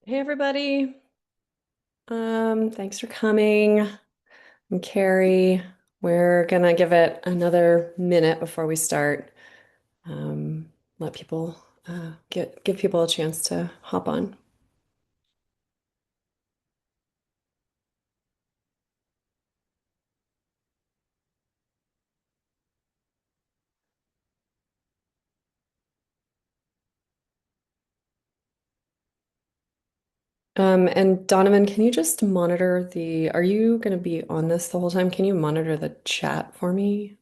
Hey everybody. Thanks for coming. I'm Carrie. We're gonna give it another minute before we start. Let people give people a chance to hop on. And Donovan, can you just monitor are you gonna be on this the whole time? Can you monitor the chat for me?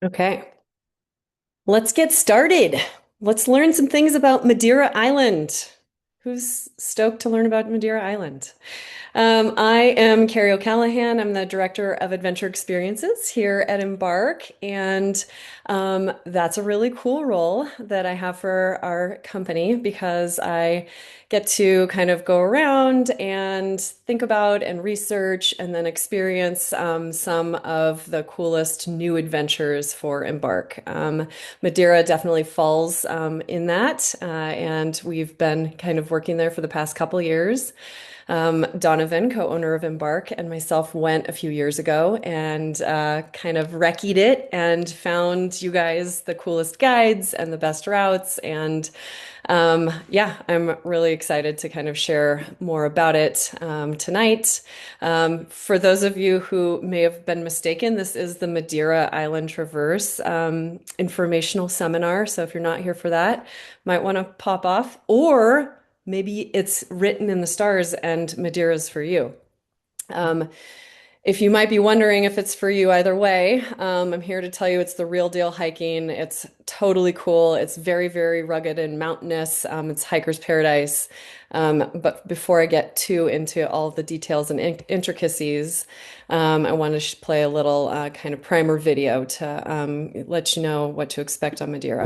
Okay, let's get started. Let's learn some things about Madeira Island. Who's stoked to learn about Madeira Island? I am Carrie O'Callahan. I'm the Director of Adventure Experiences here at Embark, and that's a really cool role that I have for our company because I get to kind of go around and think about and research and then experience some of the coolest new adventures for Embark. Madeira definitely falls in that, and we've been kind of working there for the past couple years. Donovan, co-owner of Embark, and myself went a few years ago and kind of recce'd it and found you guys the coolest guides and the best routes. And yeah, I'm really excited to kind of share more about it tonight. For those of you who may have been mistaken, this is the Madeira Island Traverse informational seminar. So if you're not here for that, might want to pop off, or maybe it's written in the stars and Madeira's for you. Um, if you might be wondering if it's for you either way, I'm here to tell you it's the real deal hiking. It's totally cool. It's very, very rugged and mountainous. It's hiker's paradise. But before I get too into all the details and intricacies, I want to play a little kind of primer video to let you know what to expect on Madeira.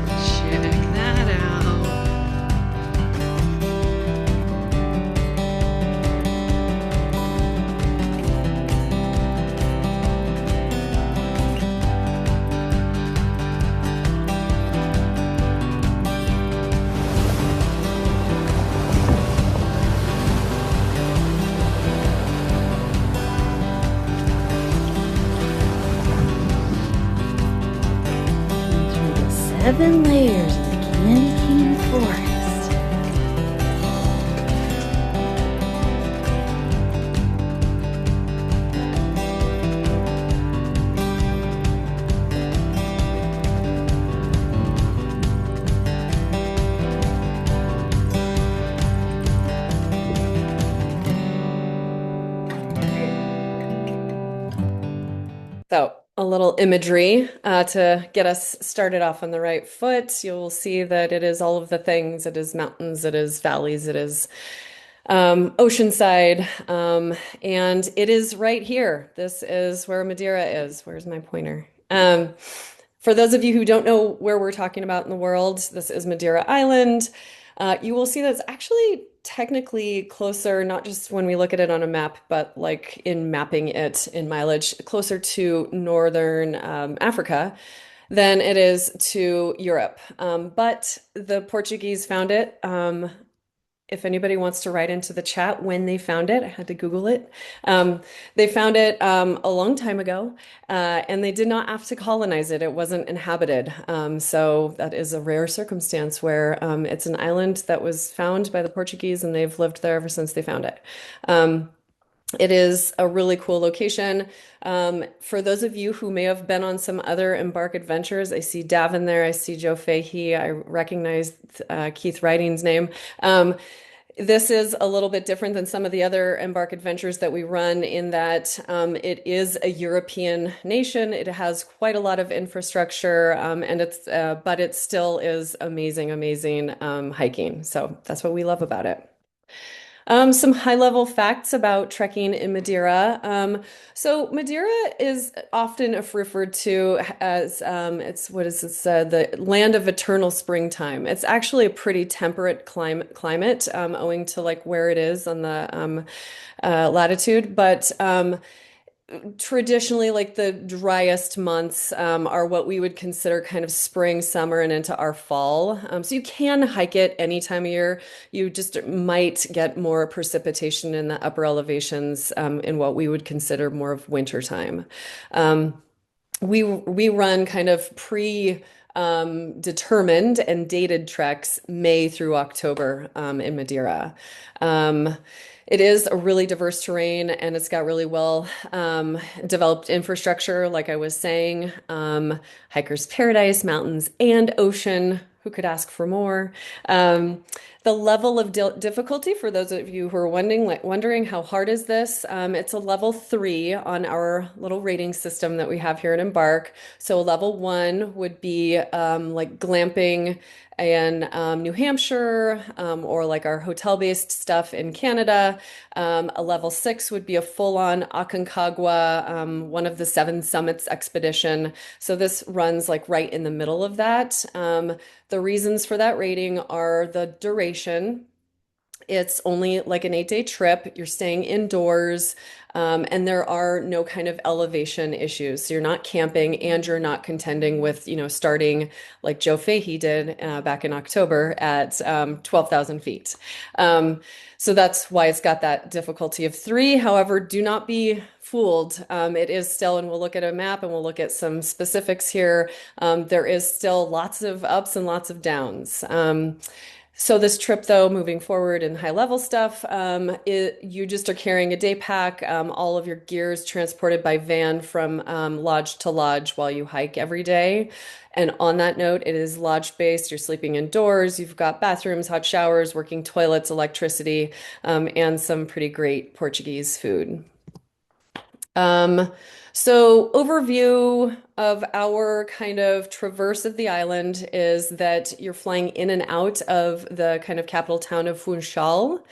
Check that out. Through the 7 layers of the Canadian forest. So, a little imagery to get us started off on the right foot. You'll see that it is all of the things. It is mountains, it is valleys, it is oceanside, and it is right here. This is where Madeira is. Where's my pointer? For those of you who don't know where we're talking about in the world, this is Madeira Island. You will see that it's actually technically closer, not just when we look at it on a map, but like in mapping it in mileage, closer to northern Africa than it is to Europe. But the Portuguese found it. If anybody wants to write into the chat when they found it, I had to Google it. They found it a long time ago, and they did not have to colonize it. It wasn't inhabited. So that is a rare circumstance where it's an island that was found by the Portuguese, and they've lived there ever since they found it. It is a really cool location. For those of you who may have been on some other Embark adventures, I see Davin there. I see Joe Fahey. I recognize Keith Riding's name. This is a little bit different than some of the other Embark adventures that we run in that it is a European nation. It has quite a lot of infrastructure, and but it still is amazing, amazing hiking. So that's what we love about it. Some high-level facts about trekking in Madeira. So Madeira is often referred to as it's what is it said, the land of eternal springtime. It's actually a pretty temperate climate, owing to like where it is on the latitude, but traditionally, like the driest months are what we would consider kind of spring, summer, and into our fall. So you can hike it any time of year. You just might get more precipitation in the upper elevations in what we would consider more of winter time. We run kind of determined and dated treks May through October in Madeira. Um, it is a really diverse terrain and it's got really well developed infrastructure, like I was saying. Hiker's paradise, mountains, and ocean. Who could ask for more? Um, the level of difficulty, for those of you who are wondering how hard is this, it's a level 3 on our little rating system that we have here at Embark. So level 1 would be like glamping in New Hampshire, or like our hotel-based stuff in Canada. A level 6 would be a full-on Aconcagua, one of the 7 summits expedition. So this runs like right in the middle of that. The reasons for that rating are the duration. It's only like an 8-day trip. You're staying indoors, and there are no kind of elevation issues. So you're not camping and you're not contending with, starting like Joe Fahey did back in October at 12,000 feet. So that's why it's got that difficulty of 3. However, do not be fooled. It is still, and we'll look at a map and we'll look at some specifics here. There is still lots of ups and lots of downs. So this trip, though, moving forward in high level stuff, you just are carrying a day pack, all of your gear is transported by van from lodge to lodge while you hike every day. And on that note, it is lodge based. You're sleeping indoors. You've got bathrooms, hot showers, working toilets, electricity, and some pretty great Portuguese food. Um, so overview of our kind of traverse of the island is that you're flying in and out of the kind of capital town of Funchal,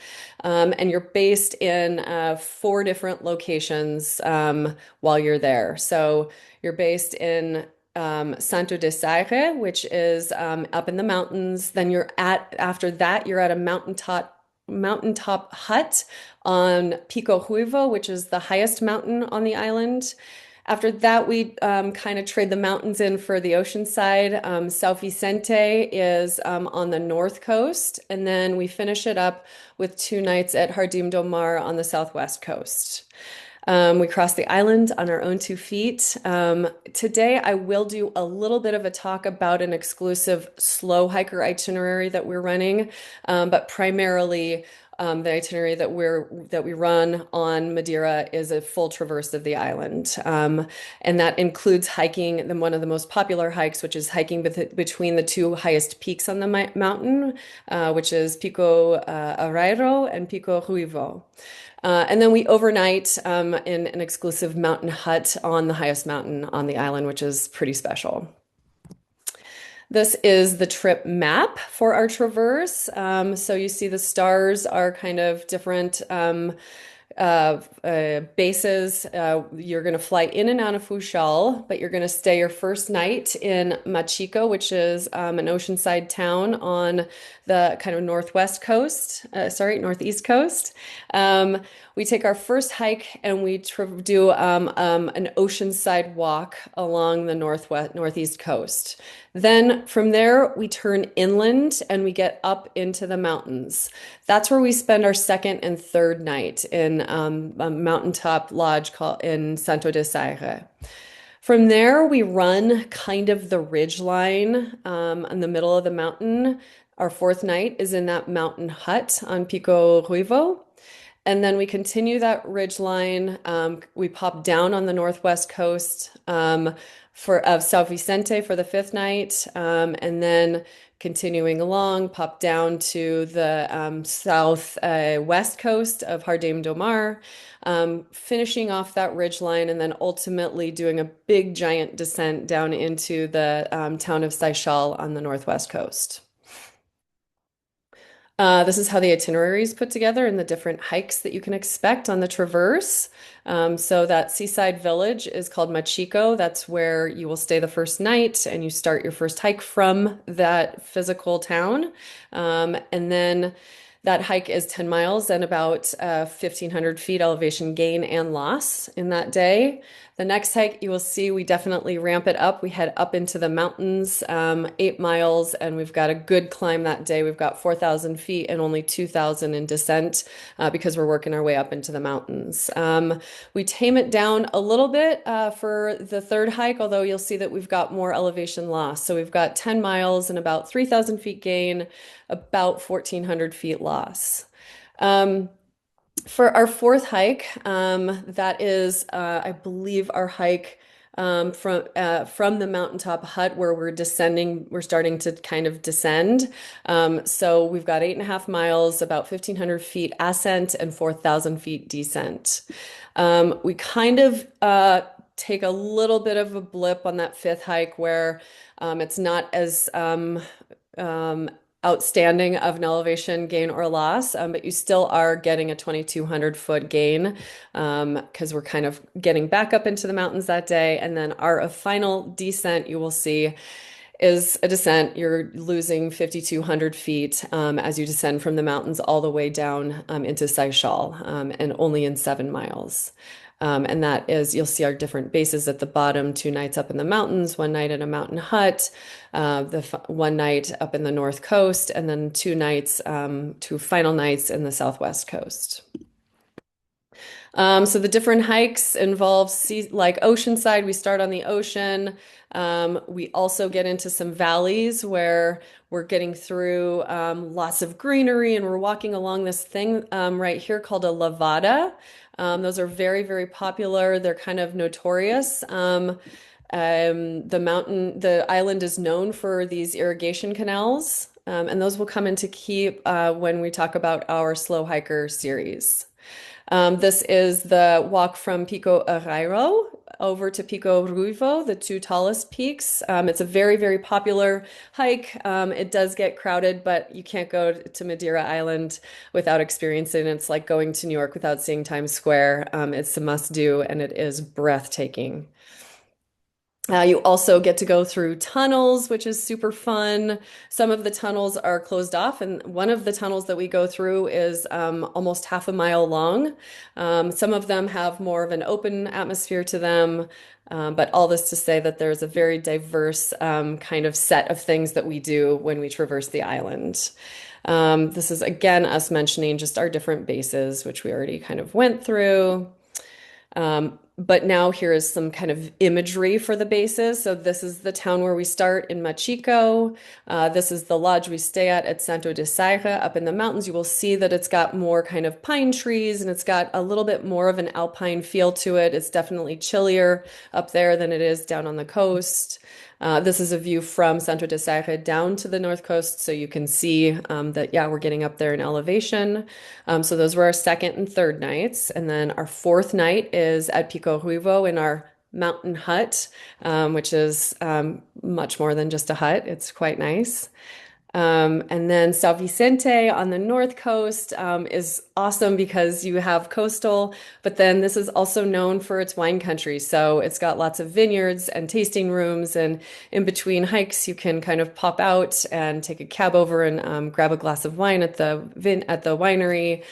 and you're based in 4 different locations while you're there. So you're based in Santo de Saire, which is up in the mountains. Then after that, you're at a mountaintop hut on Pico Ruivo, which is the highest mountain on the island. After that, we kind of trade the mountains in for the ocean side. São Vicente is on the north coast, and then we finish it up with 2 nights at Jardim do Mar on the southwest coast. We cross the island on our own 2 feet. Today, I will do a little bit of a talk about an exclusive slow hiker itinerary that we're running, but primarily the itinerary that we run on Madeira is a full traverse of the island, and that includes hiking one of the most popular hikes, which is hiking between the 2 highest peaks on the mountain, which is Pico Arairo and Pico Ruivo. And then we overnight in an exclusive mountain hut on the highest mountain on the island, which is pretty special. This is the trip map for our traverse. So you see the stars are kind of different bases. You're going to fly in and out of Funchal, but you're going to stay your first night in Machico, which is an oceanside town on the kind of northwest coast, northeast coast. Um, we take our first hike and we do an oceanside walk along the northeast coast. Then from there, we turn inland and we get up into the mountains. That's where we spend our second and third night in a mountaintop lodge called in Santo de Serra. From there, we run kind of the ridge line in the middle of the mountain. Our fourth night is in that mountain hut on Pico Ruivo. And then we continue that ridge line. We pop down on the northwest coast for of São Vicente for the fifth night, and then continuing along, pop down to the south west coast of Jardim do Mar, finishing off that ridge line, and then ultimately doing a big giant descent down into the town of Seixal on the northwest coast. This is how the itinerary is put together and the different hikes that you can expect on the traverse. So that seaside village is called Machico. That's where you will stay the first night and you start your first hike from that physical town. And then that hike is 10 miles and about 1,500 feet elevation gain and loss in that day. The next hike, you will see we definitely ramp it up. We head up into the mountains, 8 miles, and we've got a good climb that day. We've got 4,000 feet and only 2,000 in descent because we're working our way up into the mountains. We tame it down a little bit for the third hike, although you'll see that we've got more elevation loss. So we've got 10 miles and about 3,000 feet gain, about 1,400 feet loss. For our fourth hike, that is, I believe, our hike from the mountaintop hut where we're descending. We're starting to kind of descend. So we've got 8.5 miles, about 1,500 feet ascent and 4,000 feet descent. We kind of take a little bit of a blip on that fifth hike where it's not as um, outstanding of an elevation gain or loss, but you still are getting a 2,200 foot gain because we're kind of getting back up into the mountains that day. And then our final descent, you will see, is a descent. You're losing 5,200 feet as you descend from the mountains all the way down into Seixal and only in 7 miles. And that is, you'll see our different bases at the bottom, 2 nights up in the mountains, 1 night in a mountain hut, one night up in the north coast, and then 2 nights, 2 final nights in the southwest coast. So the different hikes involve like Oceanside. We start on the ocean. We also get into some valleys where we're getting through lots of greenery and we're walking along this thing right here called a lavada. Those are very, very popular. They're kind of notorious. The island is known for these irrigation canals, and those will come into key when we talk about our slow hiker series. This is the walk from Pico Arraio over to Pico Ruivo, the two tallest peaks. It's a very, very popular hike. It does get crowded, but you can't go to Madeira Island without experiencing it. It's like going to New York without seeing Times Square. It's a must-do, and it is breathtaking. You also get to go through tunnels, which is super fun. Some of the tunnels are closed off, and one of the tunnels that we go through is almost half a mile long. Some of them have more of an open atmosphere to them, but all this to say that there's a very diverse kind of set of things that we do when we traverse the island. This is again us mentioning just our different bases, which we already kind of went through. But now here is some kind of imagery for the bases. So this is the town where we start in Machico. This is the lodge we stay at Santo de Serra up in the mountains. You will see that it's got more kind of pine trees and it's got a little bit more of an alpine feel to it. It's definitely chillier up there than it is down on the coast. This is a view from Santo de Serra down to the north coast, so you can see that, yeah, we're getting up there in elevation. So those were our second and third nights. And then our fourth night is at Pico Ruivo in our mountain hut, which is much more than just a hut. It's quite nice. And then São Vicente on the north coast is awesome because you have coastal, but then this is also known for its wine country. So it's got lots of vineyards and tasting rooms, and in between hikes, you can kind of pop out and take a cab over and grab a glass of wine at the winery.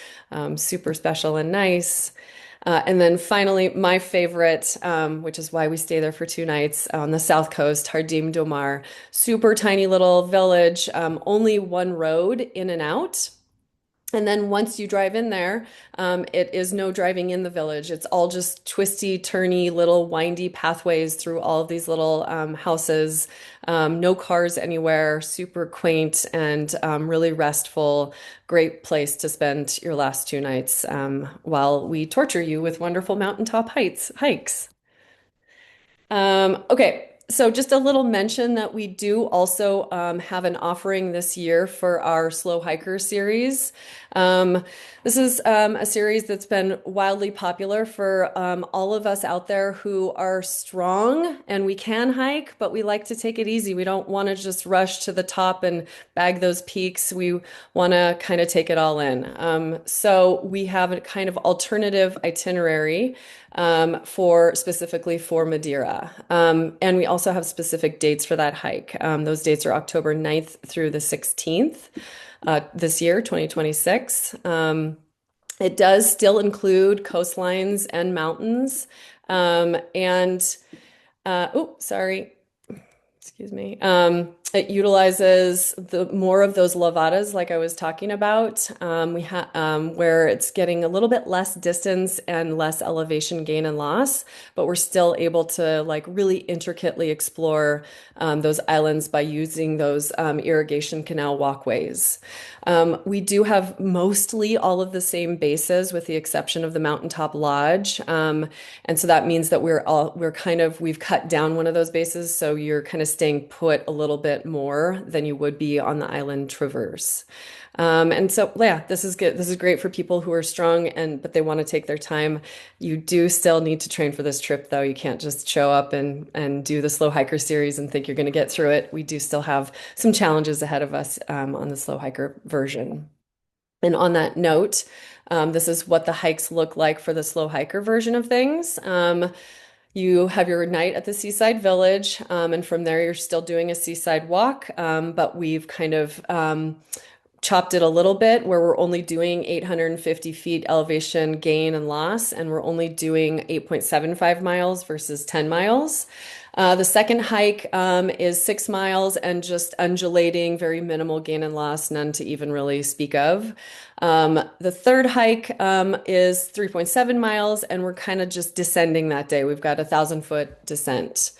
Super special and nice. And then finally, my favorite, which is why we stay there for 2 nights on the south coast, Jardim do Mar. Super tiny little village, only one road in and out. And then once you drive in there, it is no driving in the village. It's all just twisty, turny, little windy pathways through all of these little houses. No cars anywhere, super quaint and really restful. Great place to spend your last 2 nights while we torture you with wonderful mountaintop hikes. Okay, so just a little mention that we do also have an offering this year for our Slow Hiker series. Um, this is a series that's been wildly popular for all of us out there who are strong and we can hike, but we like to take it easy. We don't want to just rush to the top and bag those peaks. We want to kind of take it all in. So we have a kind of alternative itinerary for specifically for Madeira. And we also have specific dates for that hike. Those dates are October 9th through the 16th this year, 2026. It does still include coastlines and mountains. And, oh, sorry. Excuse me. It utilizes the more of those lavadas, like I was talking about. We have where it's getting a little bit less distance and less elevation gain and loss, but we're still able to like really intricately explore those islands by using those irrigation canal walkways. We do have mostly all of the same bases with the exception of the Mountaintop Lodge. And so that means that we've cut down one of those bases. So you're kind of staying put a little bit more than you would be on the island traverse. And so, yeah, this is good. This is great for people who are strong but they want to take their time. You do still need to train for this trip, though. You can't just show up and do the slow hiker series and think you're going to get through it. We do still have some challenges ahead of us on the slow hiker version. And on that note, this is what the hikes look like for the slow hiker version of things. You have your night at the seaside village, and from there you're still doing a seaside walk, but we've kind of chopped it a little bit where we're only doing 850 feet elevation gain and loss, and we're only doing 8.75 miles versus 10 miles. The second hike is 6 miles and just undulating, very minimal gain and loss, none to even really speak of. The third hike is 3.7 miles, and we're kind of just descending that day. We've got 1,000-foot descent.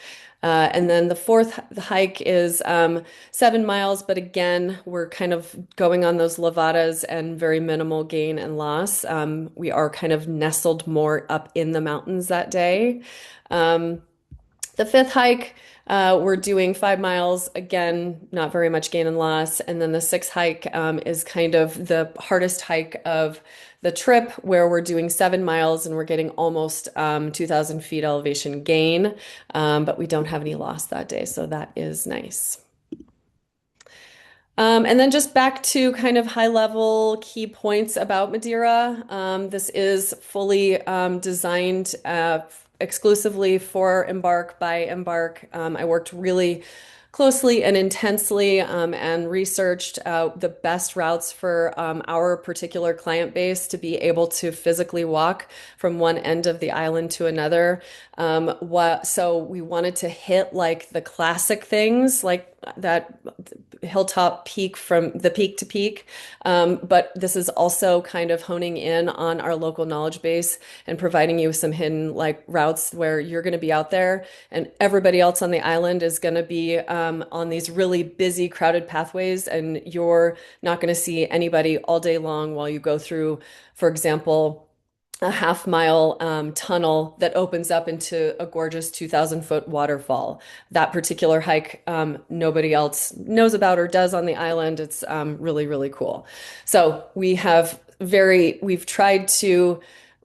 And then the fourth hike is 7 miles, but again, we're kind of going on those levadas and very minimal gain and loss. We are kind of nestled more up in the mountains that day. The fifth hike, we're doing 5 miles, again, not very much gain and loss. And then the sixth hike is kind of the hardest hike of the trip, where we're doing 7 miles and we're getting almost 2,000 feet elevation gain, but we don't have any loss that day, so that is nice. And then just back to kind of high level key points about Madeira. This is fully designed exclusively for Embark by Embark. I worked really closely and intensely and researched the best routes for our particular client base to be able to physically walk from one end of the island to another. So we wanted to hit like the classic things like that hilltop peak from the peak to peak. But this is also kind of honing in on our local knowledge base and providing you with some hidden like routes where you're going to be out there and everybody else on the island is going to be on these really busy, crowded pathways, and you're not going to see anybody all day long while you go through, for example, a half-mile tunnel that opens up into a gorgeous 2,000-foot waterfall. That particular hike, nobody else knows about or does on the island. It's really, really cool. So we've tried to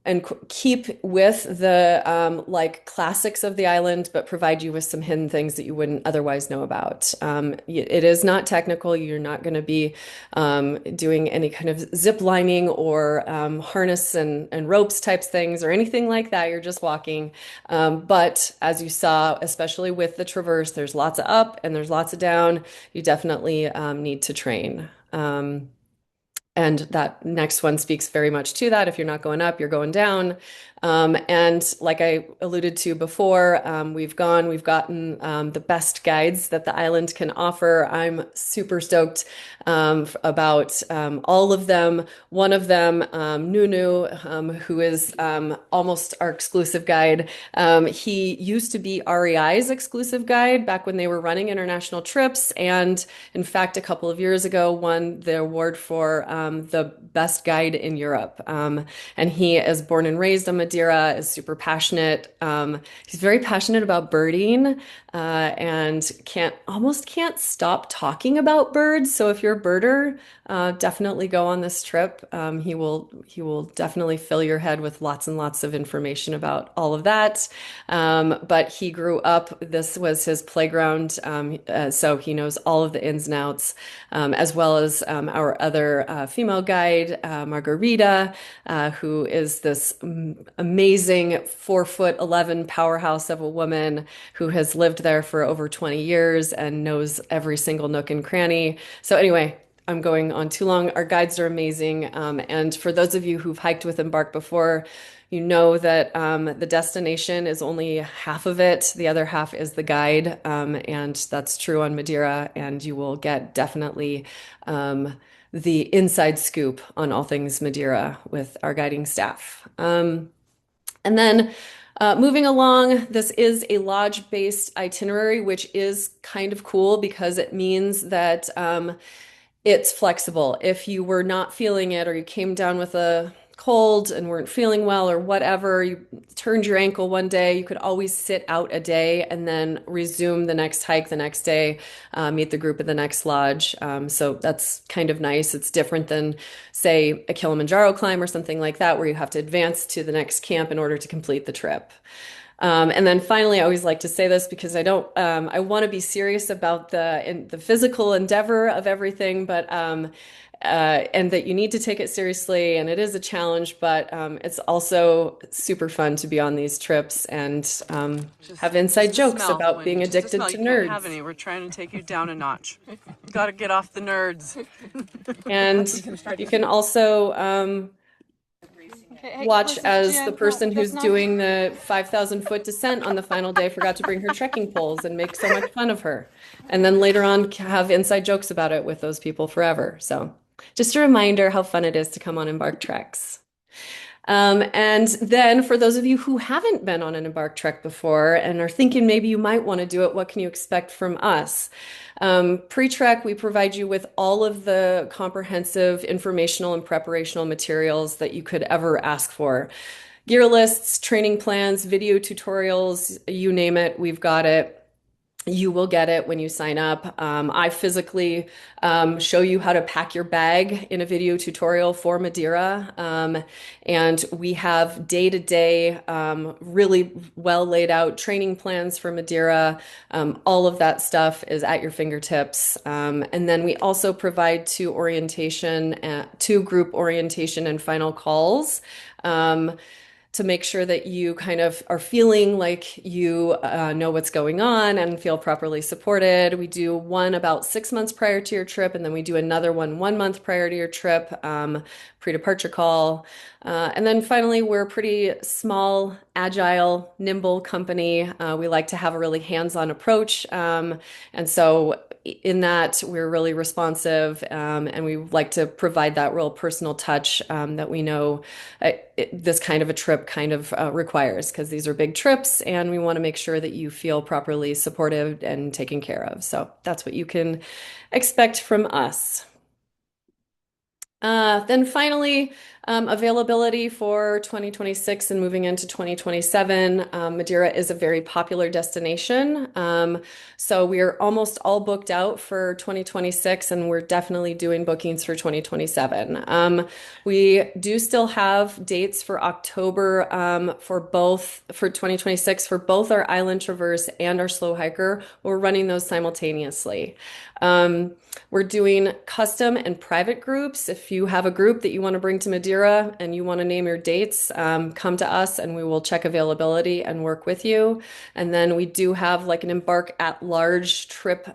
and keep with the like classics of the island, but provide you with some hidden things that you wouldn't otherwise know about. It is not technical. You're not going to be doing any kind of zip lining or harness and ropes types things or anything like that. You're just walking. But as you saw, especially with the traverse, there's lots of up and there's lots of down. You definitely need to train. And that next one speaks very much to that. If you're not going up, you're going down. And like I alluded to before, we've gotten the best guides that the island can offer. I'm super stoked about all of them. One of them, Nunu, who is almost our exclusive guide. He used to be REI's exclusive guide back when they were running international trips. And in fact, a couple of years ago, won the award for the best guide in Europe. And he is born and raised on Madeira, is super passionate. He's very passionate about birding and can't stop talking about birds. So if you're a birder, definitely go on this trip. He will definitely fill your head with lots and lots of information about all of that. But he grew up. This was his playground, so he knows all of the ins and outs, as well as our other female guide, Margarita, who is this amazing 4'11" powerhouse of a woman who has lived there for over 20 years and knows every single nook and cranny. So anyway, I'm going on too long. Our guides are amazing. And for those of you who've hiked with Embark before, you know that the destination is only half of it. The other half is the guide. And that's true on Madeira. And you will get definitely the inside scoop on all things Madeira with our guiding staff. And then moving along, this is a lodge-based itinerary, which is kind of cool because it means that it's flexible. If you were not feeling it or you came down with a cold and weren't feeling well or whatever, you turned your ankle one day, you could always sit out a day and then resume the next hike the next day, meet the group at the next lodge. So that's kind of nice. It's different than, say, a Kilimanjaro climb or something like that, where you have to advance to the next camp in order to complete the trip. And then finally, I always like to say this because I want to be serious about the physical endeavor of everything, but and that you need to take it seriously, and it is a challenge, but it's also super fun to be on these trips and have inside jokes about being addicted to you can't have nerds. any. We're trying to take you down a notch. You got to get off the nerds. And you can also watch as the person who's doing the 5,000-foot descent on the final day forgot to bring her trekking poles and make so much fun of her. And then later on have inside jokes about it with those people forever. So just a reminder how fun it is to come on Embark treks. And then for those of you who haven't been on an Embark trek before and are thinking maybe you might want to do it, what can you expect from us? Pre-trek, we provide you with all of the comprehensive informational and preparational materials that you could ever ask for. Gear lists, training plans, video tutorials, you name it, we've got it. You will get it when you sign up. I physically show you how to pack your bag in a video tutorial for Madeira. And we have day-to-day, really well laid out training plans for Madeira. All of that stuff is at your fingertips. And then we also provide two group orientation and final calls. To make sure that you kind of are feeling like you know what's going on and feel properly supported. We do one about 6 months prior to your trip, and then we do another one month prior to your trip, pre-departure call. And then finally, we're a pretty small, agile, nimble company. We like to have a really hands-on approach. And so in that, we're really responsive, and we like to provide that real personal touch that we know this kind of a trip kind of requires, because these are big trips and we want to make sure that you feel properly supported and taken care of. So that's what you can expect from us. Then finally, Availability for 2026 and moving into 2027. Madeira is a very popular destination. So we're almost all booked out for 2026, and we're definitely doing bookings for 2027. We do still have dates for October for both for 2026 for both our Island Traverse and our Slow Hiker. We're running those simultaneously. Um, we're doing custom and private groups. If you have a group that you want to bring to Madeira and you want to name your dates, come to us and we will check availability and work with you. And then we do have like an Embark at large trip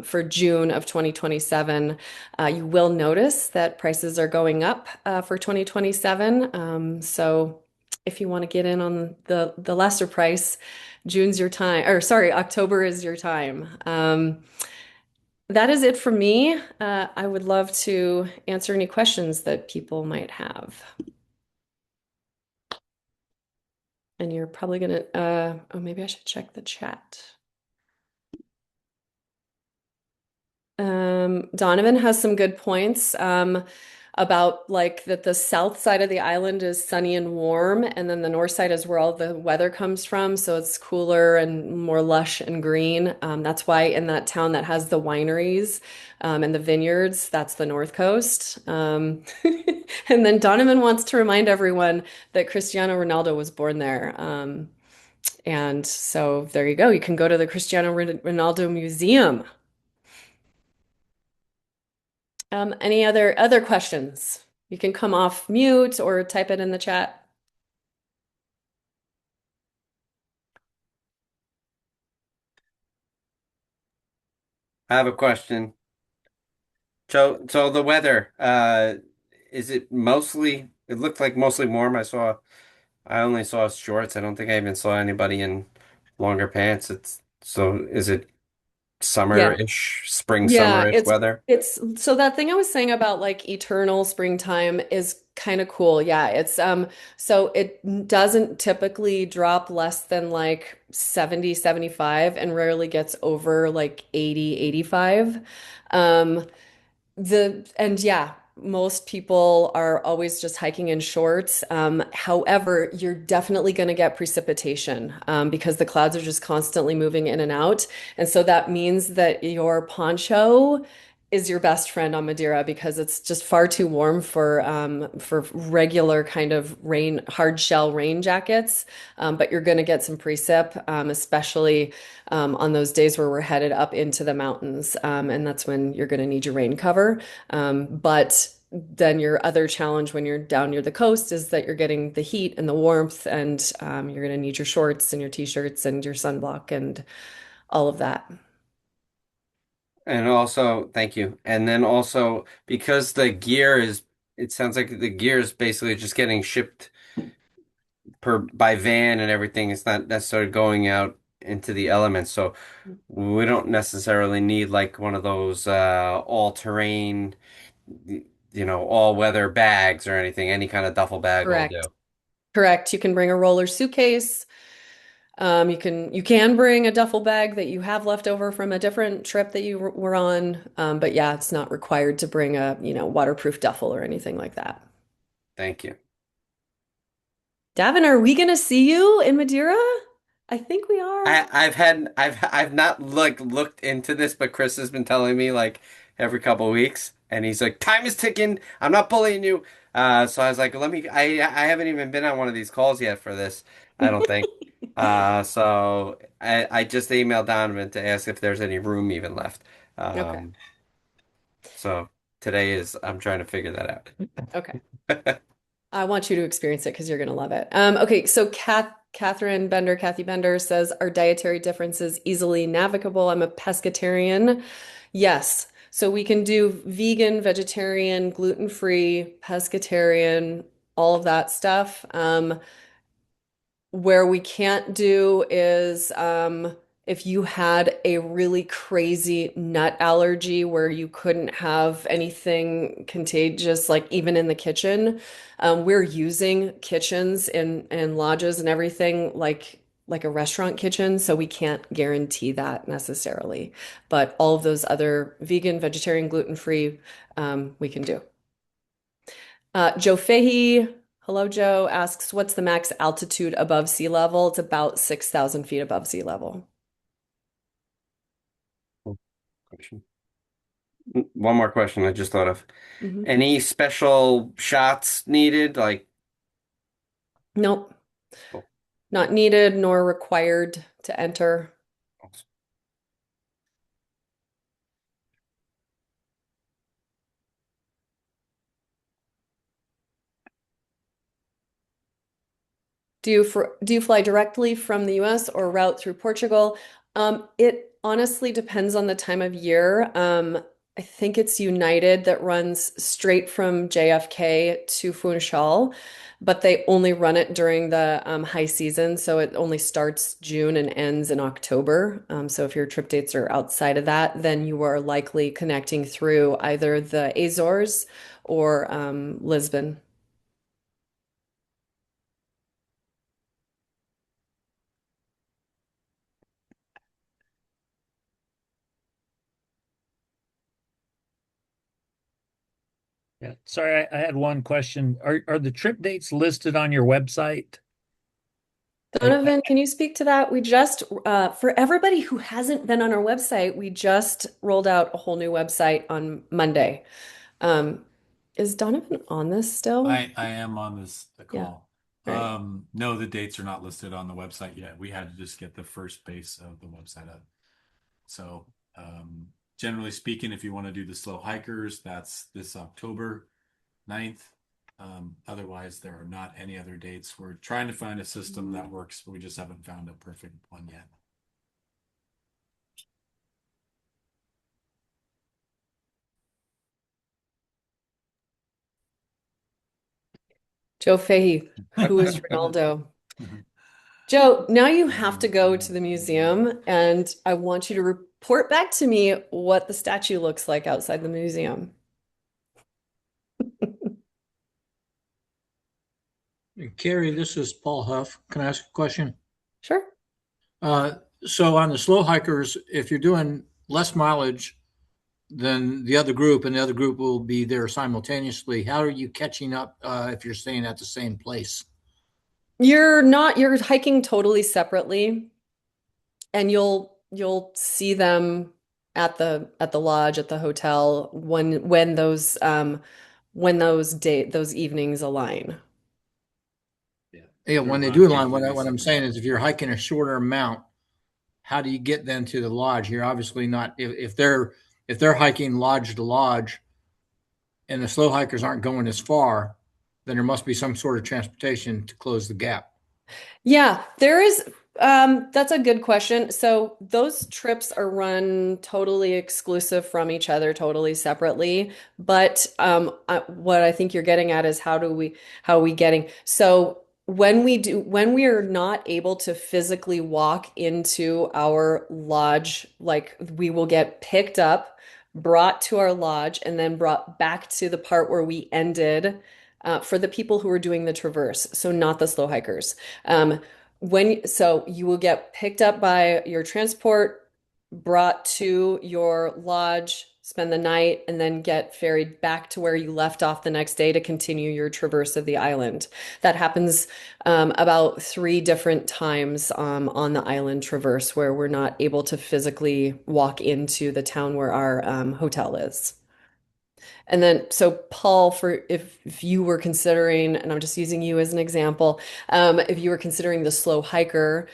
for June of 2027. You will notice that prices are going up for 2027. So if you want to get in on the lesser price, June's your time, or sorry, October is your time. That is it for me. I would love to answer any questions that people might have. And you're probably gonna, oh, maybe I should check the chat. Donovan has some good points about like that the south side of the island is sunny and warm, and then the north side is where all the weather comes from. So it's cooler and more lush and green. That's why in that town that has the wineries and the vineyards, that's the North Coast. And then Donovan wants to remind everyone that Cristiano Ronaldo was born there. And so there you go. You can go to the Cristiano Ronaldo Museum. Any other questions? You can come off mute or type it in the chat. I have a question. So the weather, is it mostly, it looked like mostly warm. I only saw shorts. I don't think I even saw anybody in longer pants. So is it Yeah. summer-ish, spring Yeah, summer-ish weather? it's so that thing I was saying about like eternal springtime is kind of cool. Yeah, it's so it doesn't typically drop less than like 70, 75, and rarely gets over like 80, 85. Um and yeah, most people are always just hiking in shorts. However, you're definitely going to get precipitation because the clouds are just constantly moving in and out. And so that means that your poncho is your best friend on Madeira because it's just far too warm for regular kind of rain, hard shell rain jackets. But you're going to get some precip, especially on those days where we're headed up into the mountains. And that's when you're going to need your rain cover. But then your other challenge when you're down near the coast is that you're getting the heat and the warmth, and you're going to need your shorts and your t-shirts and your sunblock and all of that. And also, thank you. And then also, because it sounds like the gear is basically just getting shipped by van and everything. It's not necessarily going out into the elements. So we don't necessarily need like one of those all-terrain, all-weather bags or anything. Any kind of duffel bag will Correct. do. Correct. You can bring a roller suitcase. You can bring a duffel bag that you have left over from a different trip that you were on. But yeah, it's not required to bring a, waterproof duffel or anything like that. Thank you. Davin, are we gonna see you in Madeira? I think we are. I've not like looked into this, but Chris has been telling me like every couple of weeks, and he's like, "Time is ticking. I'm not bullying you." So I was like, "Let me." I haven't even been on one of these calls yet for this. I don't think. So I just emailed Donovan to ask if there's any room even left. Okay. Um, so today is I'm trying to figure that Okay. out. I want you to experience it because you're going to love it. Okay, so Kathy Bender says, are dietary differences easily navigable? I'm a pescatarian. Yes. So we can do vegan, vegetarian, gluten-free, pescatarian, all of that stuff. Where we can't do is if you had a really crazy nut allergy where you couldn't have anything contagious, like even in the kitchen. We're using kitchens and lodges and everything like a restaurant kitchen, so we can't guarantee that necessarily. But all of those other vegan, vegetarian, gluten-free, we can do. Joe Fahey, hello Joe, asks, what's the max altitude above sea level? It's about 6,000 feet above sea level. Question. One more question I just thought of. Mhm. Any special shots needed? Like, Nope, oh, not needed nor required to enter. Do you fly directly from the US or route through Portugal? It honestly depends on the time of year. I think it's United that runs straight from JFK to Funchal, but they only run it during the high season, so it only starts June and ends in October. So if your trip dates are outside of that, then you are likely connecting through either the Azores or Lisbon. Yeah. Sorry, I had one question. Are the trip dates listed on your website? I Donovan, can you speak to that? For everybody who hasn't been on our website, we just rolled out a whole new website on Monday. Um, is Donovan on this still? I am on the Yeah. call. All right. No, the dates are not listed on the website yet. We had to just get the first base of the website up. So, generally speaking, if you want to do the slow hikers, that's this October 9th. Otherwise, there are not any other dates. We're trying to find a system that works, but we just haven't found a perfect one yet. Joe Fahey, who is Ronaldo? Joe, now you have to go to the museum, and I want you to report back to me what the statue looks like outside the museum. Carrie, this is Paul Huff. Can I ask a question? Sure. Uh, so on the slow hikers, if you're doing less mileage than the other group and the other group will be there simultaneously, how are you catching up if you're staying at the same place? You're hiking totally separately. And you'll see them at the lodge at the hotel when those evenings align. Yeah. Yeah, We're when they run do align, completely what I'm separate. saying is if you're hiking a shorter amount, how do you get then to the lodge? You're obviously not if they're hiking lodge to lodge and the slow hikers aren't going as far, then there must be some sort of transportation to close the gap. Yeah, there is. That's a good question. So those trips are run totally exclusive from each other, totally separately. But what I think you're getting at is how are we getting? So when we are not able to physically walk into our lodge, like we will get picked up, brought to our lodge, and then brought back to the part where we ended. For the people who are doing the traverse, so not the slow hikers. So you will get picked up by your transport, brought to your lodge, spend the night, and then get ferried back to where you left off the next day to continue your traverse of the island. That happens about three different times on the island traverse where we're not able to physically walk into the town where our hotel is. And then, so Paul, for if you were considering, and I'm just using you as an example, if you were considering the slow hiker,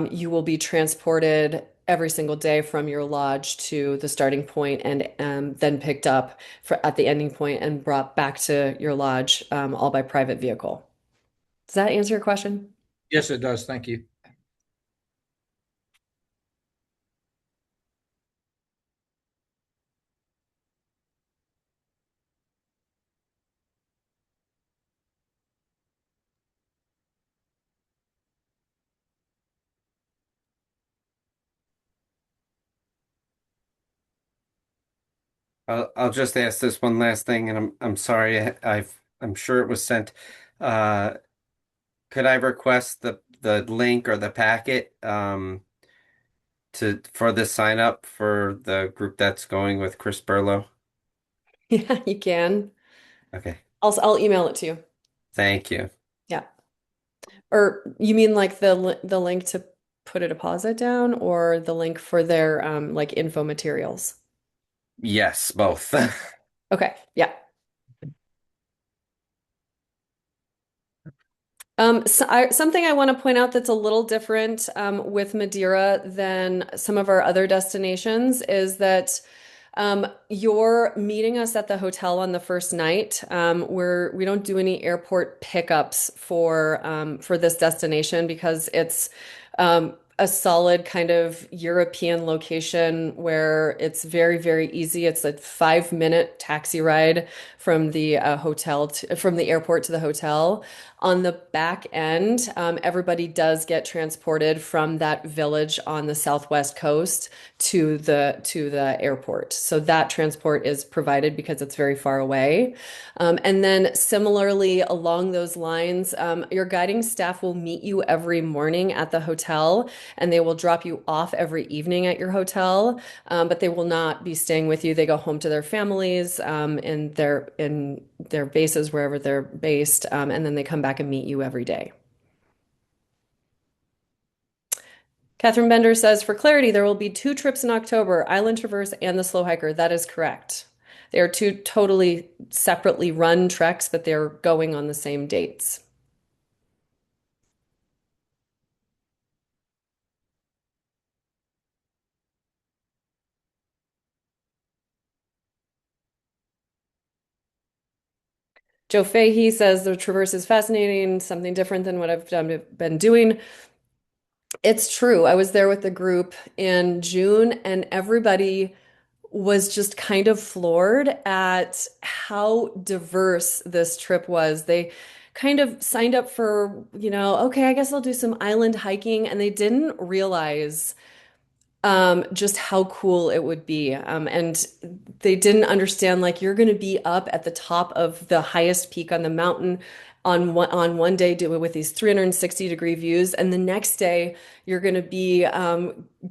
you will be transported every single day from your lodge to the starting point and then picked up at the ending point and brought back to your lodge, all by private vehicle. Does that answer your question? Yes, it does. Thank you. I'll just ask this one last thing, and I'm sorry. I'm sure it was sent. Uh, could I request the link or the packet to for the sign up for the group that's going with Chris Burlow? Yeah, you can. Okay. I'll email it to you. Thank you. Yeah. Or you mean like the link to put a deposit down or the link for their like info materials? Yes, both. Okay. Yeah. Something I want to point out that's a little different with Madeira than some of our other destinations is that you're meeting us at the hotel on the first night. We don't do any airport pickups for this destination because it's a solid kind of European location where it's very, very easy. It's a 5-minute taxi ride from the from the airport to the hotel. On the back end, everybody does get transported from that village on the southwest coast to the airport. So that transport is provided because it's very far away. And then similarly along those lines, your guiding staff will meet you every morning at the hotel, and they will drop you off every evening at your hotel. But they will not be staying with you. They go home to their families in their bases wherever they're based, and then they come back and meet you every day. Catherine Bender says, for clarity, there will be 2 trips in October, Island Traverse and the Slow Hiker. That is correct. They are 2 totally separately run treks, but they're going on the same dates. Joe Fahey says the Traverse is fascinating, something different than what been doing. It's true. I was there with the group in June, and everybody was just kind of floored at how diverse this trip was. They kind of signed up for, okay, I guess I'll do some island hiking, and they didn't realize just how cool it would be. And they didn't understand like you're going to be up at the top of the highest peak on the mountain on one day doing with these 360-degree views, and the next day you're going to be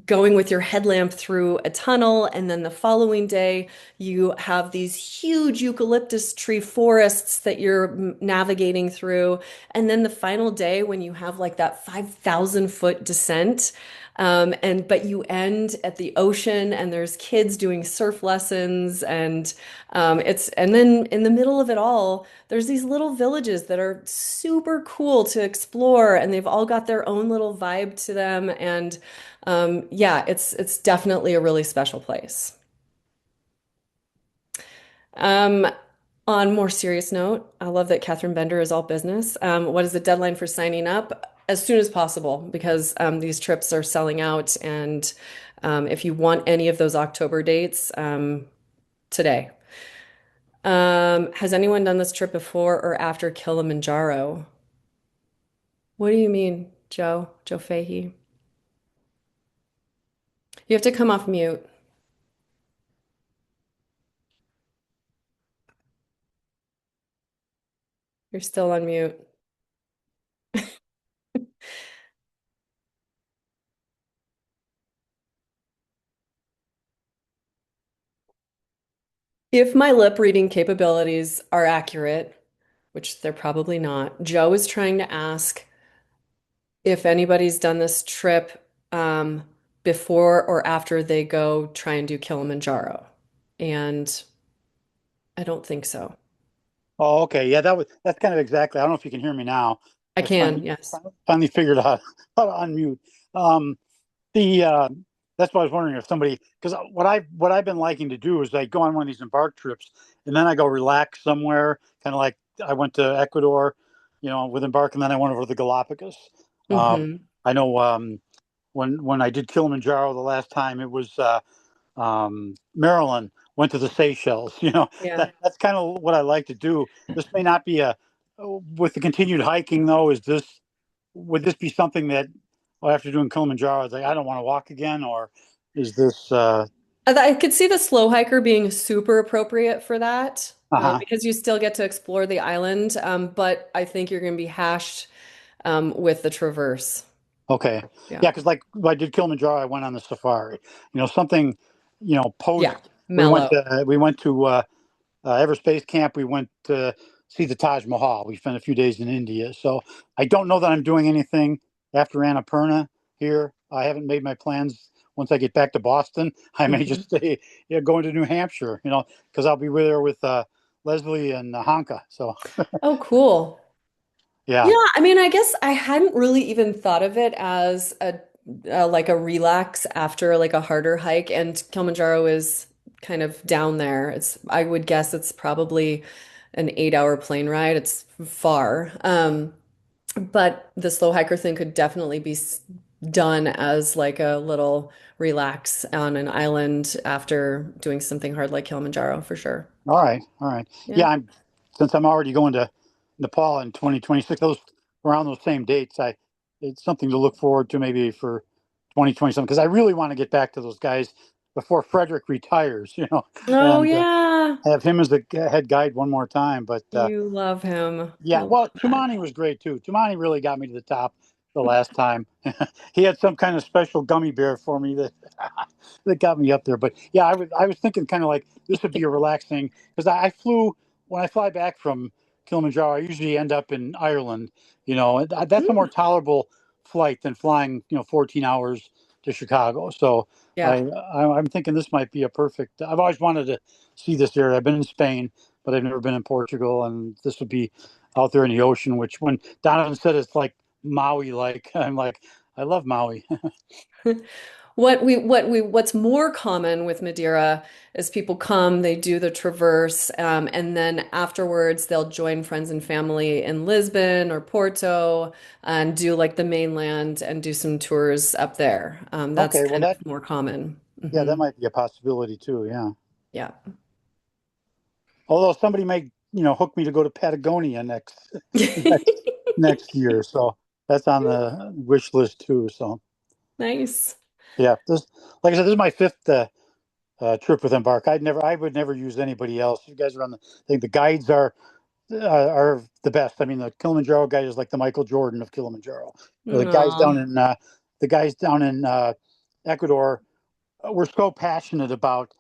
going with your headlamp through a tunnel, and then the following day you have these huge eucalyptus tree forests that you're navigating through, and then the final day when you have like that 5,000-foot descent. But you end at the ocean and there's kids doing surf lessons and then in the middle of it all, there's these little villages that are super cool to explore and they've all got their own little vibe to them. And yeah, it's definitely a really special place. Um, on more serious note, I love that Catherine Bender is all business. What is the deadline for signing up? As soon as possible, because these trips are selling out. And if you want any of those October dates, today. Has anyone done this trip before or after Kilimanjaro? What do you mean, Joe? Joe Fahey? You have to come off mute. You're still on mute. If my lip reading capabilities are accurate, which they're probably not, Joe is trying to ask if anybody's done this trip before or after they go try and do Kilimanjaro. And I don't think so. Oh, okay. Yeah, that's kind of exactly. I don't know if you can hear me now. I I can, yes. finally figured out how to unmute. Um, the That's why I was wondering if somebody, because what I've been liking to do is I go on one of these Embark trips and then I go relax somewhere, kind of like I went to Ecuador, with Embark, and then I went over to the Galapagos. Hmm. I know when I did Kilimanjaro the last time, it was Maryland, went to the Seychelles. Yeah. That's kind of what I like to do. This may not be with the continued hiking though. Would this be something that after doing Kilimanjaro, it's like I don't want to walk again, or is this? I could see the slow hiker being super appropriate for that Uh-huh. because you still get to explore the island. But I think you're going to be hashed with the traverse. Okay. Yeah. Yeah, because like when I did Kilimanjaro, I went on the safari. Something. Yeah. Post. We went Mellow. to Everest Base Camp. We went to see the Taj Mahal. We spent a few days in India, so I don't know that I'm doing anything after Annapurna here. I haven't made my plans. Once I get back to Boston, I may just Mhm. stay, going to New Hampshire, because I'll be there with Leslie and Hanka. So Oh, cool. Yeah, yeah, I mean, I guess I hadn't really even thought of it as like a relax after like a harder hike, and Kilimanjaro is kind of down there. I would guess it's probably an 8 hour plane ride. It's far. But the slow hiker thing could definitely be done as like a little relax on an island after doing something hard like Kilimanjaro for sure. all right, all right. Yeah. Yeah, since I'm already going to Nepal in 2026, those around those same dates. It's something to look forward to maybe for 2027 because I really want to get back to those guys before Frederick retires, Oh and yeah. have him as the head guide one more time. But You love him. I yeah, love well, that. Tumani was great too. Tumani really got me to the top the last time. He had some kind of special gummy bear for me that that got me up there. But yeah, I was thinking kind of like this would be a relaxing because I flew when I fly back from Kilimanjaro. I usually end up in Ireland. And that's a more Mm, tolerable flight than flying 14 hours to Chicago. So yeah. I'm thinking this might be a perfect. I've always wanted to see this area. I've been in Spain, but I've never been in Portugal, and this would be out there in the ocean. Which when Donovan said it's like Maui, like I'm like I love Maui. What's more common with Madeira is people come, they do the traverse, and then afterwards they'll join friends and family in Lisbon or Porto and do like the mainland and do some tours up there. That's Okay, well kind that of more common. yeah, that Hmm. might be a possibility too. Yeah. Yeah. Although somebody may, hook me to go to Patagonia next next year, so that's on the wish list too. So Nice. yeah, like I said, this is my fifth trip with Embark. I would never use anybody else. You guys are on the thing. The guides are the best. I mean, the Kilimanjaro guide is like the Michael Jordan of Kilimanjaro. The guys Aw. down in Ecuador were so passionate about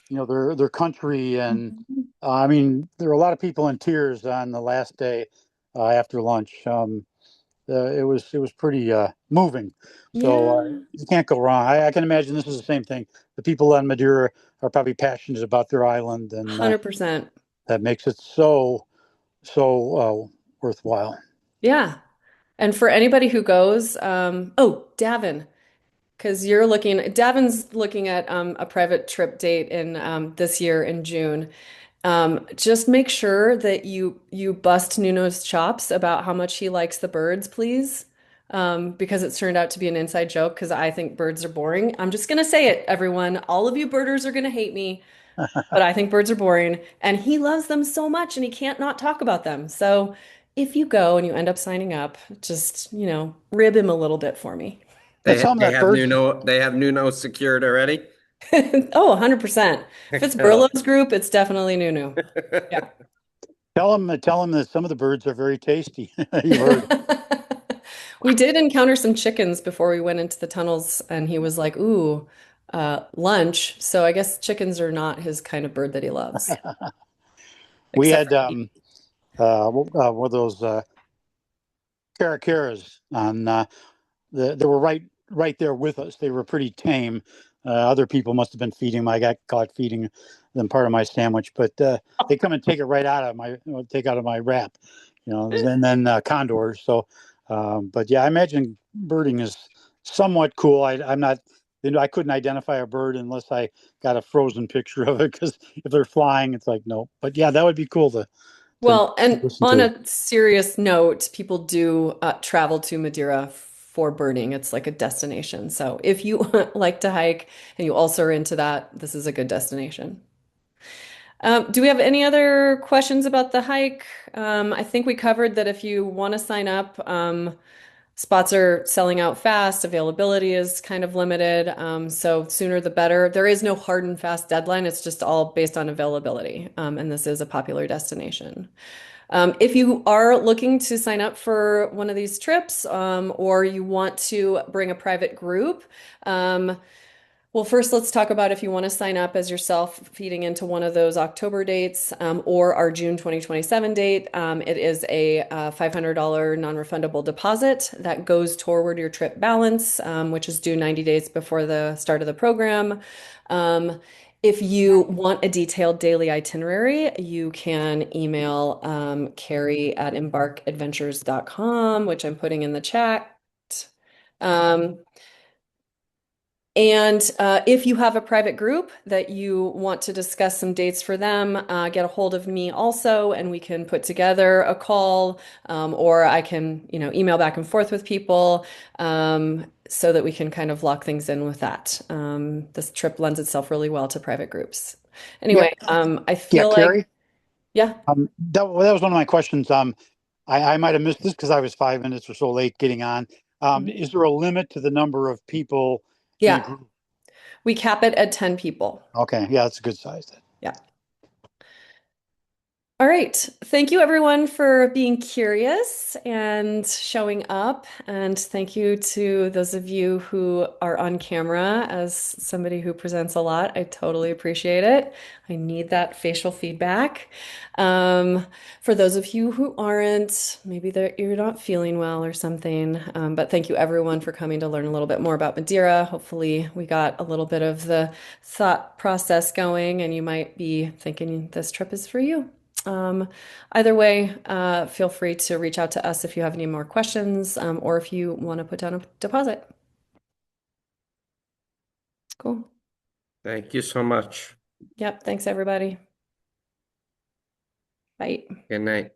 their country and I mean there were a lot of people in tears on the last day after lunch. It was pretty moving. So Yeah, you can't go wrong. I can imagine this is the same thing. The people on Madeira are probably passionate about their island, and 100%. that makes it so worthwhile. Yeah. And for anybody who goes, oh, Davin. Because Davin's looking at a private trip date in this year in June. Just make sure that you bust Nuno's chops about how much he likes the birds, please. Because it's turned out to be an inside joke because I think birds are boring. I'm just gonna say it, everyone. All of you birders are gonna hate me, but I think birds are boring, and he loves them so much, and he can't not talk about them. So if you go and you end up signing up, just, rib him a little bit for me. Now They tell them they that have birds. Nuno secured already. Oh, 100%. If it's Cool. Burlow's group, it's definitely Nunu. Yeah. Tell them that some of the birds are very tasty. You've heard. We did encounter some chickens before we went into the tunnels, and he was like, "Ooh, lunch." So I guess chickens are not his kind of bird that he loves, We except had for meat. one of those caracaras on. They were right there with us. They were pretty tame. Other people must have been feeding them. I got caught feeding them part of my sandwich, but they come and take it right out of take out of my wrap, and then condors. So, but yeah, I imagine birding is somewhat cool. I'm not. I couldn't identify a bird unless I got a frozen picture of it because if they're flying, it's like no. But yeah, that would be cool to Well, and listen on to. a serious note, people do travel to Madeira for birding. It's like a destination. So if you like to hike and you also are into that, this is a good destination. Do we have any other questions about the hike? I think we covered that if you want to sign up, spots are selling out fast. Availability is kind of limited. So sooner the better. There is no hard and fast deadline. It's just all based on availability. And this is a popular destination. If you are looking to sign up for one of these trips, or you want to bring a private group, um, Well, first, let's talk about if you want to sign up as yourself feeding into one of those October dates or our June 2027 date. It is a $500 non-refundable deposit that goes toward your trip balance, which is due 90 days before the start of the program. If you want a detailed daily itinerary, you can email Carrie at embarkadventures.com, which I'm putting in the chat. Um, and if you have a private group that you want to discuss some dates for them, get a hold of me also, and we can put together a call, or I can, email back and forth with people, so that we can kind of lock things in with that. This trip lends itself really well to private groups. Yeah, Anyway, I yeah, feel like, Carrie. yeah. That was one of my questions. I might have missed this because I was 5 minutes or so late getting on. Mhm. Is there a limit to the number of people in a Yeah, group? we cap it at 10 people. Okay, yeah, that's a good size then. Yeah. All right. Thank you, everyone, for being curious and showing up. And thank you to those of you who are on camera. As somebody who presents a lot, I totally appreciate it. I need that facial feedback. Um, for those of you who aren't, maybe you're not feeling well or something. But thank you, everyone, for coming to learn a little bit more about Madeira. Hopefully, we got a little bit of the thought process going, and you might be thinking this trip is for you. Um, Either way, feel free to reach out to us if you have any more questions, or if you want to put down a deposit. Cool. Thank you so much. Yep. Thanks, everybody. Bye. Good night.